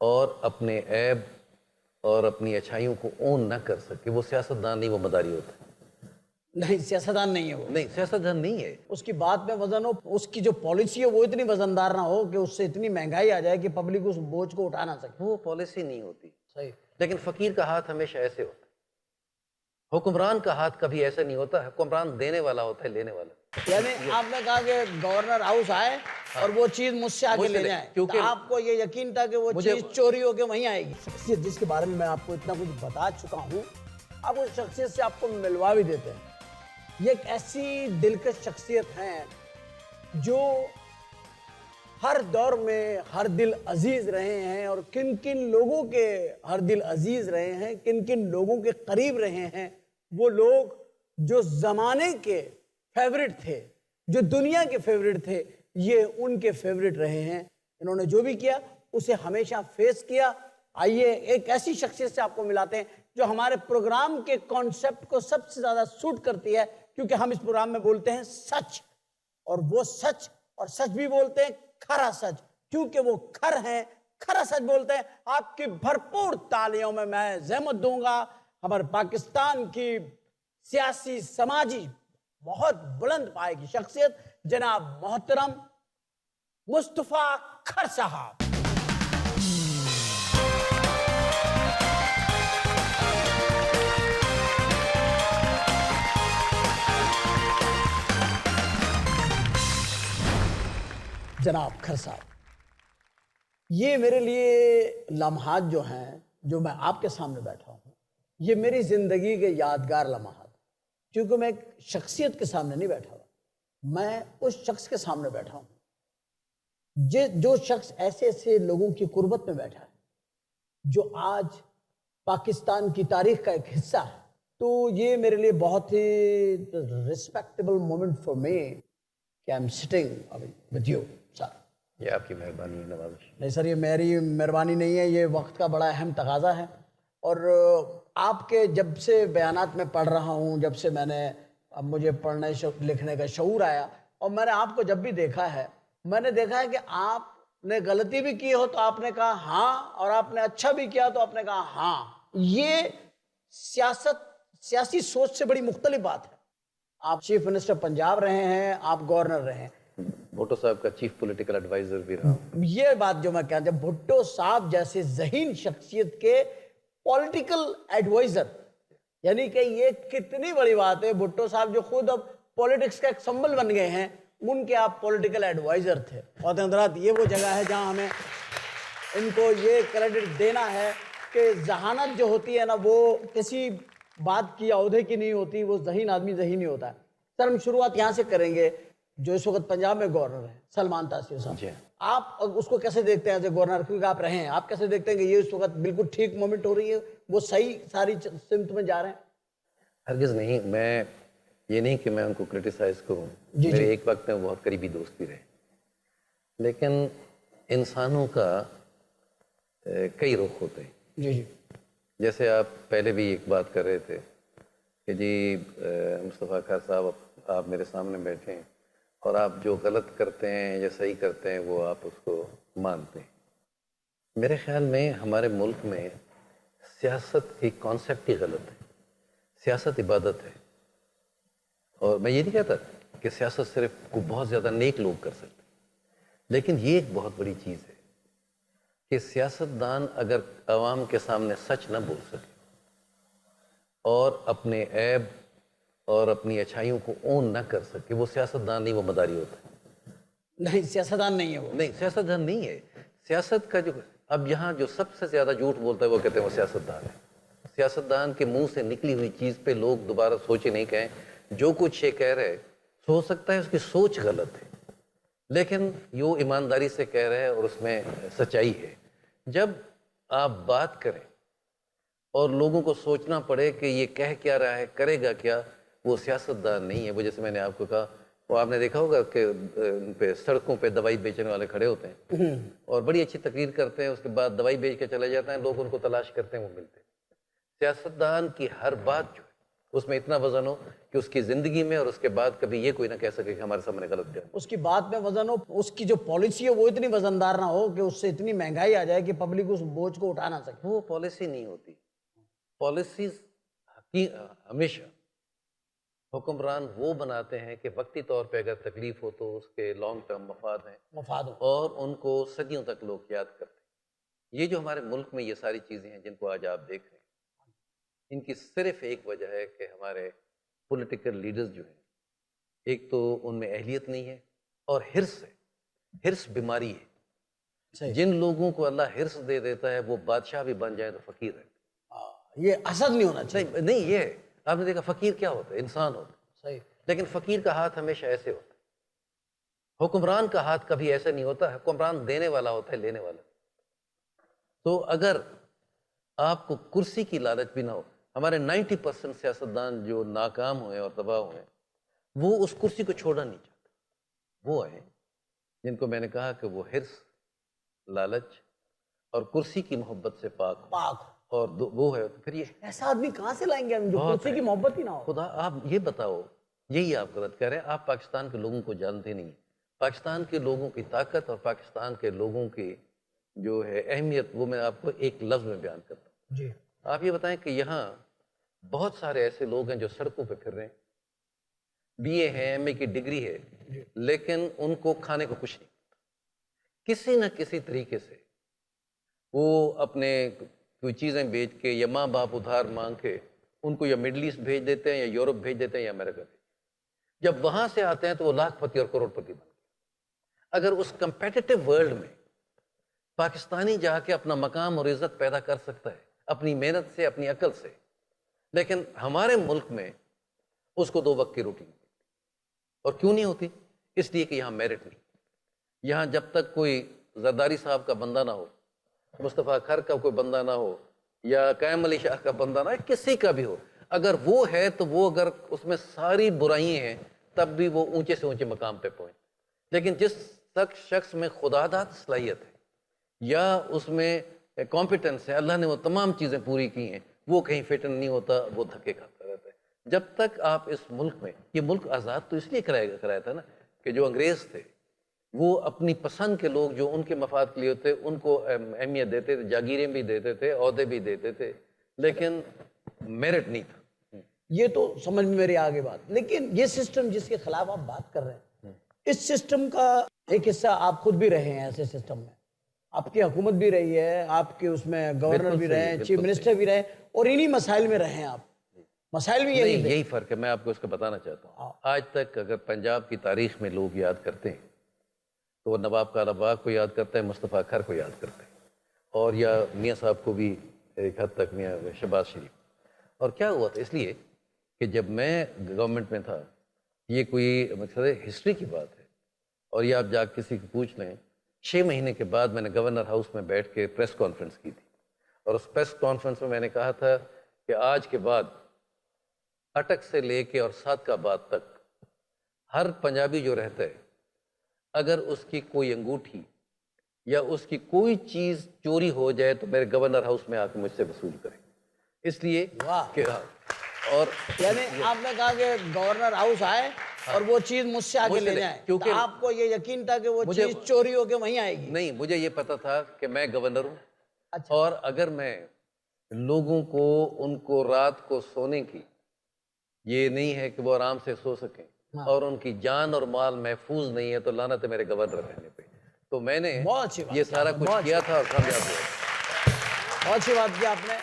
اور اپنے عیب اور اپنی اچھائیوں کو اون نہ کر سکے، وہ سیاستدان نہیں، وہ مداری ہوتا ہے۔ نہیں، سیاستدان نہیں ہے وہ، نہیں، سیاستدان نہیں ہے۔ اس کی بات میں وزن ہو، اس کی جو پالیسی ہے وہ اتنی وزندار نہ ہو کہ اس سے اتنی مہنگائی آ جائے کہ پبلک اس بوجھ کو اٹھا نہ سکے۔ وہ پالیسی نہیں ہوتی، صحیح۔ لیکن فقیر کا ہاتھ ہمیشہ ایسے ہوتا ہے، حکمران کا ہاتھ کبھی ایسا نہیں ہوتا، حکمران دینے والا ہوتا ہے، لینے والا۔ یعنی آپ نے کہا کہ گورنر ہاؤس آئے اور وہ چیز مجھ سے آ کے لے جائیں، کیونکہ تو آپ کو یہ یقین تھا کہ وہ چیز چوری ہو کے وہیں آئے گی۔ شخصیت جس کے بارے میں آپ کو اتنا کچھ بتا چکا ہوں، آپ اس شخصیت سے آپ کو ملوا بھی دیتے ہیں۔ یہ ایک ایسی دلکش شخصیت ہے جو ہر دور میں ہر دل عزیز رہے ہیں، اور کن کن لوگوں کے ہر دل عزیز رہے ہیں، کن کن لوگوں کے قریب رہے ہیں، وہ لوگ جو زمانے کے فیورٹ تھے، جو دنیا کے فیورٹ تھے، یہ ان کے فیورٹ رہے ہیں۔ انہوں نے جو بھی کیا اسے ہمیشہ فیس کیا۔ آئیے ایک ایسی شخصیت سے آپ کو ملاتے ہیں جو ہمارے پروگرام کے کانسیپٹ کو سب سے زیادہ سوٹ کرتی ہے، کیونکہ ہم اس پروگرام میں بولتے ہیں سچ، اور وہ سچ، اور سچ بھی بولتے ہیں کھرا سچ، کیونکہ وہ کھر ہیں، کھرا سچ بولتے ہیں۔ آپ کی بھرپور تالیوں میں میں زحمت دوں گا ہمارے پاکستان کی سیاسی سماجی بہت بلند پائے کی شخصیت جناب محترم مصطفیٰ کھر صاحب۔ جناب کھر صاحب، یہ میرے لیے لمحات جو ہیں، جو میں آپ کے سامنے بیٹھا ہوں، یہ میری زندگی کے یادگار لمحات، کیونکہ میں ایک شخصیت کے سامنے نہیں بیٹھا ہوں، میں اس شخص کے سامنے بیٹھا ہوں جو شخص ایسے ایسے لوگوں کی قربت میں بیٹھا ہے، جو آج پاکستان کی تاریخ کا ایک حصہ ہے۔ تو یہ میرے لیے بہت ہی ریسپیکٹیبل مومنٹ فار می کہ I am sitting with you sir. یہ آپ کی مہربانی ہے نوازش۔ نہیں سر، یہ میری مہربانی نہیں ہے، یہ وقت کا بڑا اہم تقاضا ہے، اور آپ کے جب سے بیانات میں پڑھ رہا ہوں، جب سے میں نے اب مجھے پڑھنے لکھنے کا شعور آیا، اور میں نے آپ کو جب بھی دیکھا ہے، میں نے دیکھا ہے کہ آپ نے غلطی بھی کی ہو تو آپ نے کہا ہاں، اور آپ نے اچھا بھی کیا تو آپ نے کہا ہاں۔ یہ سیاسی سوچ سے بڑی مختلف بات ہے۔ آپ چیف منسٹر پنجاب رہے ہیں، آپ گورنر رہے ہیں، بھٹو صاحب کا چیف پولیٹیکل ایڈوائزر بھی رہا ہوں۔ یہ بات جو میں کہتا ہوں، بھٹو صاحب جیسے ذہین شخصیت کے پولیٹیکل ایڈوائزر، یعنی کہ یہ کتنی بڑی بات ہے۔ بھٹو صاحب جو خود اب پولیٹکس کا ایک سمبل بن گئے ہیں، ان کے آپ پولیٹیکل ایڈوائزر تھے۔ اور حضرات، یہ وہ جگہ ہے جہاں ہمیں ان کو یہ کریڈٹ دینا ہے کہ ذہانت جو ہوتی ہے نا، وہ کسی بات کی عہدے کی نہیں ہوتی، وہ ذہین آدمی ذہین ہی ہوتا ہے۔ سر، ہم شروعات یہاں سے کریں گے، جو اس وقت پنجاب میں گورنر ہیں، سلمان تاثیر صاحب، جی آپ اس کو کیسے دیکھتے ہیں ایز اے گورنر، کیونکہ آپ رہے ہیں، آپ کیسے دیکھتے ہیں کہ یہ اس وقت بالکل ٹھیک مومنٹ ہو رہی ہے، وہ صحیح ساری سمت میں جا رہے ہیں؟ ہرگز نہیں، میں یہ نہیں کہ میں ان کو کرٹیسائز کروں، میرے ایک وقت میں بہت قریبی دوست بھی رہے، لیکن انسانوں کا کئی رخ ہوتے ہیں۔ جی جی، جیسے آپ پہلے بھی ایک بات کر رہے تھے کہ جی مصطفیٰ کھر صاحب آپ میرے سامنے بیٹھے ہیں اور آپ جو غلط کرتے ہیں یا صحیح کرتے ہیں وہ آپ اس کو مانتے ہیں۔ میرے خیال میں ہمارے ملک میں سیاست ایک کانسیپٹ ہی غلط ہے۔ سیاست عبادت ہے، اور میں یہ نہیں کہتا کہ سیاست صرف کو بہت زیادہ نیک لوگ کر سکتے، لیکن یہ ایک بہت بڑی چیز ہے کہ سیاستدان اگر عوام کے سامنے سچ نہ بول سکے اور اپنے عیب اور اپنی اچھائیوں کو اون نہ کر سکے، وہ سیاستدان نہیں، وہ مداری ہوتا ہے۔ نہیں، سیاستدان نہیں ہے وہ۔ نہیں، سیاستدان نہیں ہے۔ سیاست کا جو اب یہاں جو سب سے زیادہ جھوٹ بولتا ہے وہ کہتے ہیں وہ سیاستدان ہے۔ سیاستدان کے منہ سے نکلی ہوئی چیز پہ لوگ دوبارہ سوچے نہیں، کہیں جو کچھ یہ کہہ رہے ہو سکتا ہے اس کی سوچ غلط ہے، لیکن یہ ایمانداری سے کہہ رہے ہیں اور اس میں سچائی ہے۔ جب آپ بات کریں اور لوگوں کو سوچنا پڑے کہ یہ کہہ کیا رہا ہے، کرے گا کیا، وہ سیاستدان نہیں ہے۔ وہ جیسے میں نے آپ کو کہا، وہ آپ نے دیکھا ہوگا کہ ان پہ سڑکوں پہ دوائی بیچنے والے کھڑے ہوتے ہیں اور بڑی اچھی تقریر کرتے ہیں، اس کے بعد دوائی بیچ کے چلے جاتے ہیں، لوگ ان کو تلاش کرتے ہیں، وہ ملتے ہیں۔ سیاستدان کی ہر بات جو ہے اس میں اتنا وزن ہو کہ اس کی زندگی میں اور اس کے بعد کبھی یہ کوئی نہ کہہ سکے کہ ہمارے سامنے غلط کیا. اس کی بات میں وزن ہو, اس کی جو پالیسی ہے وہ اتنی وزندار نہ ہو کہ اس سے اتنی مہنگائی آ جائے کہ پبلک اس بوجھ کو اٹھا نہ سکے. وہ پالیسی نہیں ہوتی. پالیسیز ہمیشہ حکمران وہ بناتے ہیں کہ وقتی طور پہ اگر تکلیف ہو تو اس کے لانگ ٹرم مفاد ہیں, مفاد ہو. اور ان کو صدیوں تک لوگ یاد کرتے ہیں. یہ جو ہمارے ملک میں یہ ساری چیزیں ہیں جن کو آج آپ دیکھ رہے ہیں, ان کی صرف ایک وجہ ہے کہ ہمارے پولیٹیکل لیڈرز جو ہیں, ایک تو ان میں اہلیت نہیں ہے اور حرص ہے. حرص بیماری ہے. صحیح. جن لوگوں کو اللہ حرص دے دیتا ہے وہ بادشاہ بھی بن جائے تو فقیر ہے. یہ حسد نہیں ہونا چاہیے. نہیں, یہ ہے. آپ نے دیکھا فقیر کیا ہوتا ہے؟ انسان ہوتا ہے. صحیح. لیکن فقیر کا ہاتھ ہمیشہ ایسے ہوتا ہے. حکمران کا ہاتھ کبھی ایسا نہیں ہوتا. حکمران دینے والا ہوتا ہے, لینے والا. تو اگر آپ کو کرسی کی لالچ بھی نہ ہو, ہمارے 90% سیاستدان جو ناکام ہوئے اور تباہ ہوئے وہ اس کرسی کو چھوڑنا نہیں چاہتے. وہ ہیں جن کو میں نے کہا کہ وہ حرص, لالچ اور کرسی کی محبت سے پاک پاک. اور وہ ہے. پھر یہ ایسا آدمی کہاں سے لائیں گے ہم جو کرسی کی محبت ہی نہ ہو؟ خدا, آپ یہ بتاؤ, یہی آپ غلط کہہ رہے ہیں. آپ پاکستان کے لوگوں کو جانتے نہیں. پاکستان کے لوگوں کی طاقت اور پاکستان کے لوگوں کی جو ہے اہمیت, وہ میں آپ کو ایک لفظ میں بیان کرتا ہوں. جی. آپ یہ بتائیں کہ یہاں بہت سارے ایسے لوگ ہیں جو سڑکوں پہ پھر رہے ہیں, بی اے ہے, ایم اے کی ڈگری ہے, لیکن ان کو کھانے کو کچھ نہیں. کسی نہ کسی طریقے سے وہ اپنے کوئی چیزیں بیچ کے یا ماں باپ ادھار مانگ کے ان کو یا مڈل ایسٹ بھیج دیتے ہیں یا یورپ بھیج دیتے ہیں یا امریکہ بھیج. جب وہاں سے آتے ہیں تو وہ لاکھ پتی اور کروڑ پتی بن گئے. اگر اس کمپیٹیٹو ورلڈ میں پاکستانی جا کے اپنا مقام اور عزت پیدا کر سکتا ہے اپنی محنت سے, اپنی عقل سے, لیکن ہمارے ملک میں اس کو 2 وقت کی روٹی نہیں. اور کیوں نہیں ہوتی؟ اس لیے کہ یہاں میرٹ نہیں. یہاں جب تک کوئی زرداری صاحب کا بندہ نہ ہو, مصطفیٰ کھر کا کوئی بندہ نہ ہو, یا قائم علی شاہ کا بندہ نہ ہو, کسی کا بھی ہو, اگر وہ ہے تو وہ اگر اس میں ساری برائیاں ہیں تب بھی وہ اونچے سے اونچے مقام پہ پہنچ. لیکن جس تک شخص میں خدا داد صلاحیت ہے یا اس میں کمپیٹنس ہے, اللہ نے وہ تمام چیزیں پوری کی ہیں, وہ کہیں فٹن نہیں ہوتا, وہ دھکے کھاتا رہتا ہے. جب تک آپ اس ملک میں, یہ ملک آزاد تو اس لیے کرایا تھا نا کہ جو انگریز تھے وہ اپنی پسند کے لوگ جو ان کے مفاد کے لیے ہوتے ان کو اہمیت دیتے تھے, جاگیریں بھی دیتے تھے, عہدے بھی دیتے تھے, لیکن میرٹ نہیں تھا. یہ تو سمجھ میں میری آگے بات. لیکن یہ سسٹم جس کے خلاف آپ بات کر رہے ہیں, اس سسٹم کا ایک حصہ آپ خود بھی رہے ہیں. ایسے سسٹم میں آپ کی حکومت بھی رہی ہے, آپ کے اس میں گورنر بھی رہے ہیں, چیف منسٹر بھی رہے, اور انہی مسائل میں رہے ہیں آپ. مسائل بھی یہی فرق ہے. میں آپ کو اس کو بتانا چاہتا ہوں. آج تک اگر پنجاب کی تاریخ میں لوگ یاد کرتے ہیں تو وہ نواب کالا باغ کو یاد کرتے ہیں, مصطفیٰ کھر کو یاد کرتے ہیں, اور یا میاں صاحب کو بھی ایک حد تک, میاں شہباز شریف. اور کیا ہوا تھا؟ اس لیے کہ جب میں گورنمنٹ میں تھا, یہ کوئی مقصد ہے ہسٹری کی بات ہے, اور یہ آپ جا کسی کو پوچھ لیں, 6 مہینے کے بعد میں نے گورنر ہاؤس میں بیٹھ کے پریس کانفرنس کی تھی, اور اس پریس کانفرنس میں میں نے کہا تھا کہ آج کے بعد اٹک سے لے کے اور صادقآباد تک ہر پنجابی جو رہتا ہے, اگر اس کی کوئی انگوٹھی یا اس کی کوئی چیز چوری ہو جائے تو میرے گورنر ہاؤس میں آ کے مجھ سے وصول کریں. اس لیے کہ اور یعنی آپ نے کہا کہ گورنر ہاؤس آئے اور وہ چیز مجھ سے آگے لے جائیں, کیونکہ آپ کو یہ یقین تھا کہ وہ چیز چوری ہو کے وہیں آئے گی. نہیں, مجھے یہ پتا تھا کہ میں گورنر ہوں, اور اگر میں لوگوں کو ان کو رات کو سونے کی یہ نہیں ہے کہ وہ آرام سے سو سکیں اور ان کی جان اور مال محفوظ نہیں ہے تو لعنت ہے میرے گورنر رہنے پہ. تو میں نے یہ سارا کچھ کیا تھا اور کامیاب ہوا. بہت اچھی بات کی آپ نے.